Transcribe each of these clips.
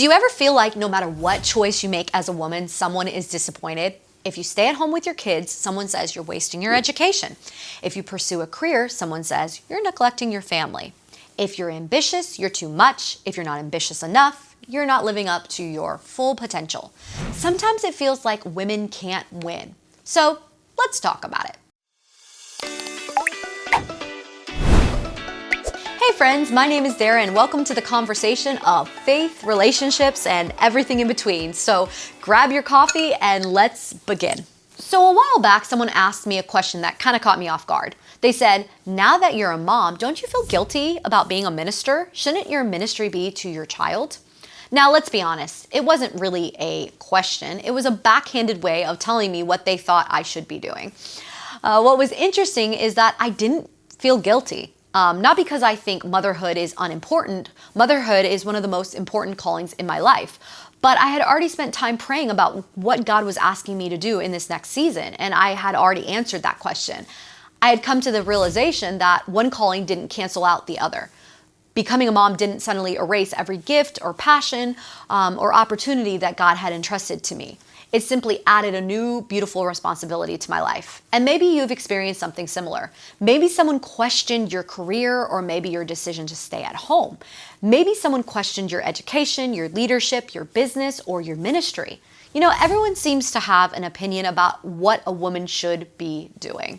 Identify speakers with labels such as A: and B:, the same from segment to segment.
A: Do you ever feel like no matter what choice you make as a woman, someone is disappointed? If you stay at home with your kids, someone says you're wasting your education. If you pursue a career, someone says you're neglecting your family. If you're ambitious, you're too much. If you're not ambitious enough, you're not living up to your full potential. Sometimes it feels like women can't win. So let's talk about it. Hey friends, my name is Daira and welcome to the conversation of faith, relationships, and everything in between. So grab your coffee and let's begin. So a while back, someone asked me a question that kind of caught me off guard. They said, now that you're a mom, don't you feel guilty about being a minister? Shouldn't your ministry be to your child? Now, let's be honest, it wasn't really a question. It was a backhanded way of telling me what they thought I should be doing. What was interesting is that I didn't feel guilty. Not because I think motherhood is unimportant. Motherhood is one of the most important callings in my life. But I had already spent time praying about what God was asking me to do in this next season, and I had already answered that question. I had come to the realization that one calling didn't cancel out the other. Becoming a mom didn't suddenly erase every gift or passion or opportunity that God had entrusted to me. It simply added a new, beautiful responsibility to my life. And maybe you've experienced something similar. Maybe someone questioned your career or maybe your decision to stay at home. Maybe someone questioned your education, your leadership, your business, or your ministry. You know, everyone seems to have an opinion about what a woman should be doing.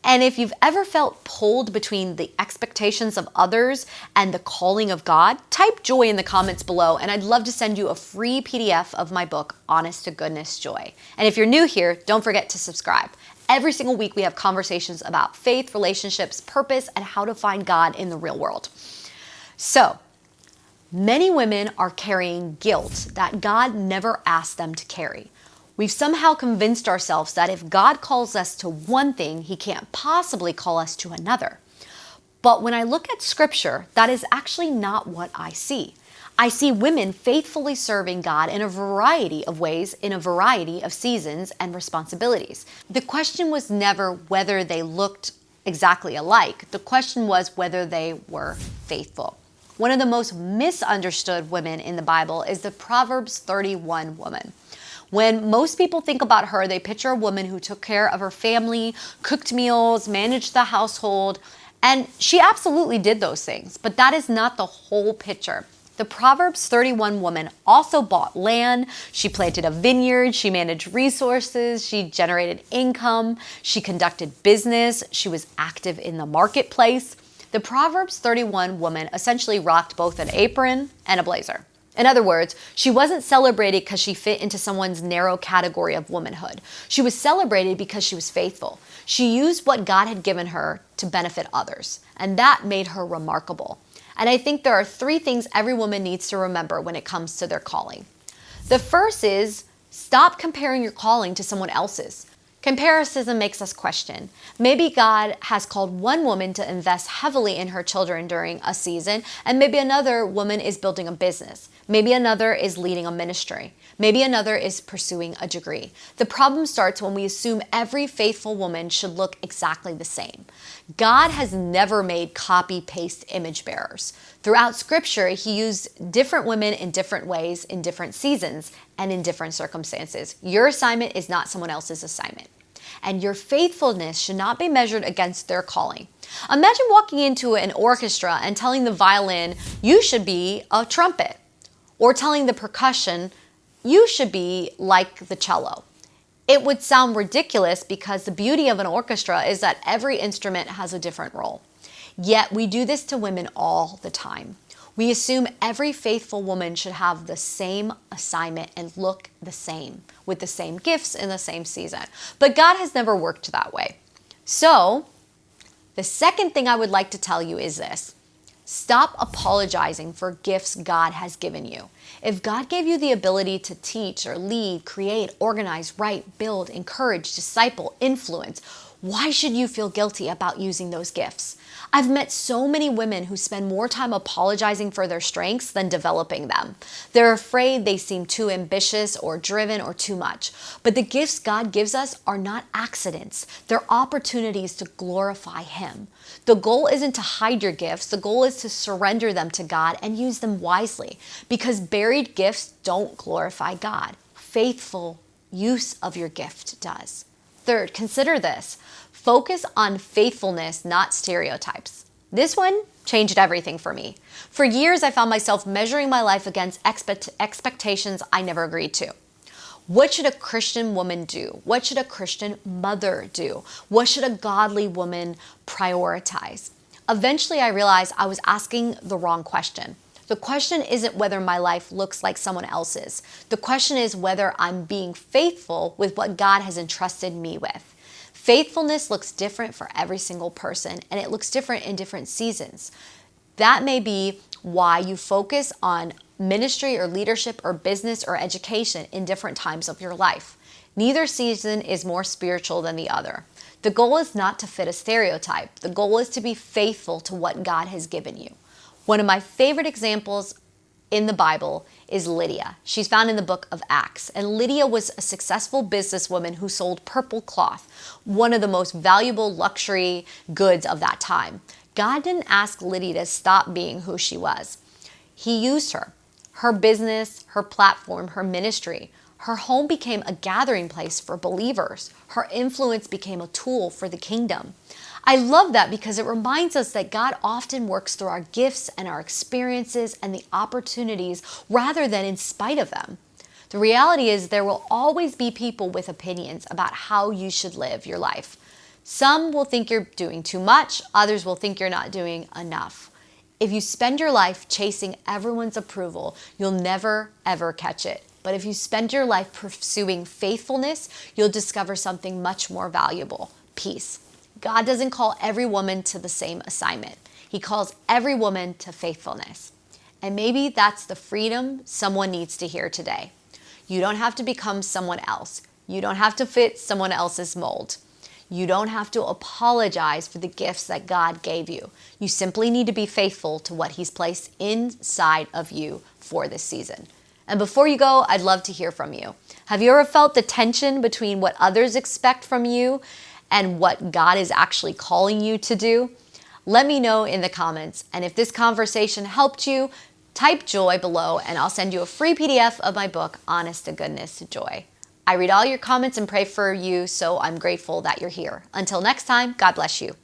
A: And if you've ever felt pulled between the expectations of others and the calling of God, type joy in the comments below, and I'd love to send you a free PDF of my book, Honest to Goodness Joy. And if you're new here, don't forget to subscribe. Every single week we have conversations about faith, relationships, purpose, and how to find God in the real world. So, many women are carrying guilt that God never asked them to carry. We've somehow convinced ourselves that if God calls us to one thing, He can't possibly call us to another. But when I look at Scripture, that is actually not what I see. I see women faithfully serving God in a variety of ways, in a variety of seasons and responsibilities. The question was never whether they looked exactly alike. The question was whether they were faithful. One of the most misunderstood women in the Bible is the Proverbs 31 woman. When most people think about her, they picture a woman who took care of her family, cooked meals, managed the household, and she absolutely did those things. But that is not the whole picture. The Proverbs 31 woman also bought land, she planted a vineyard, she managed resources, she generated income, she conducted business, she was active in the marketplace. The Proverbs 31 woman essentially rocked both an apron and a blazer. In other words, she wasn't celebrated because she fit into someone's narrow category of womanhood. She was celebrated because she was faithful. She used what God had given her to benefit others, and that made her remarkable. And I think there are three things every woman needs to remember when it comes to their calling. The first is stop comparing your calling to someone else's. Comparison makes us question. Maybe God has called one woman to invest heavily in her children during a season, and maybe another woman is building a business. Maybe another is leading a ministry. Maybe another is pursuing a degree. The problem starts when we assume every faithful woman should look exactly the same. God has never made copy-paste image bearers. Throughout Scripture, He used different women in different ways, in different seasons, and in different circumstances. Your assignment is not someone else's assignment. And your faithfulness should not be measured against their calling. Imagine walking into an orchestra and telling the violin, you should be a trumpet. Or telling the percussion, you should be like the cello. It would sound ridiculous because the beauty of an orchestra is that every instrument has a different role. Yet we do this to women all the time. We assume every faithful woman should have the same assignment and look the same, with the same gifts in the same season. But God has never worked that way. So, the second thing I would like to tell you is this. Stop apologizing for gifts God has given you. If God gave you the ability to teach or lead, create, organize, write, build, encourage, disciple, influence, why should you feel guilty about using those gifts? I've met so many women who spend more time apologizing for their strengths than developing them. They're afraid they seem too ambitious or driven or too much. But the gifts God gives us are not accidents. They're opportunities to glorify Him. The goal isn't to hide your gifts. The goal is to surrender them to God and use them wisely, because buried gifts don't glorify God. Faithful use of your gift does. Third, consider this. Focus on faithfulness, not stereotypes. This one changed everything for me. For years, I found myself measuring my life against expectations I never agreed to. What should a Christian woman do? What should a Christian mother do? What should a godly woman prioritize? Eventually, I realized I was asking the wrong question. The question isn't whether my life looks like someone else's. The question is whether I'm being faithful with what God has entrusted me with. Faithfulness looks different for every single person, and it looks different in different seasons. That may be why you focus on ministry or leadership or business or education in different times of your life. Neither season is more spiritual than the other. The goal is not to fit a stereotype. The goal is to be faithful to what God has given you. One of my favorite examples in the Bible is Lydia. She's found in the book of Acts. And Lydia was a successful businesswoman who sold purple cloth, one of the most valuable luxury goods of that time. God didn't ask Lydia to stop being who she was. He used her. Her business, her platform, her ministry. Her home became a gathering place for believers. Her influence became a tool for the kingdom. I love that because it reminds us that God often works through our gifts and our experiences and the opportunities rather than in spite of them. The reality is there will always be people with opinions about how you should live your life. Some will think you're doing too much. Others will think you're not doing enough. If you spend your life chasing everyone's approval, you'll never, ever catch it. But if you spend your life pursuing faithfulness, you'll discover something much more valuable: peace. God doesn't call every woman to the same assignment. He calls every woman to faithfulness. And maybe that's the freedom someone needs to hear today. You don't have to become someone else. You don't have to fit someone else's mold. You don't have to apologize for the gifts that God gave you. You simply need to be faithful to what He's placed inside of you for this season. And before you go, I'd love to hear from you. Have you ever felt the tension between what others expect from you and what God is actually calling you to do? Let me know in the comments. And if this conversation helped you, type joy below and I'll send you a free PDF of my book, Honest to Goodness Joy. I read all your comments and pray for you, so I'm grateful that you're here. Until next time, God bless you.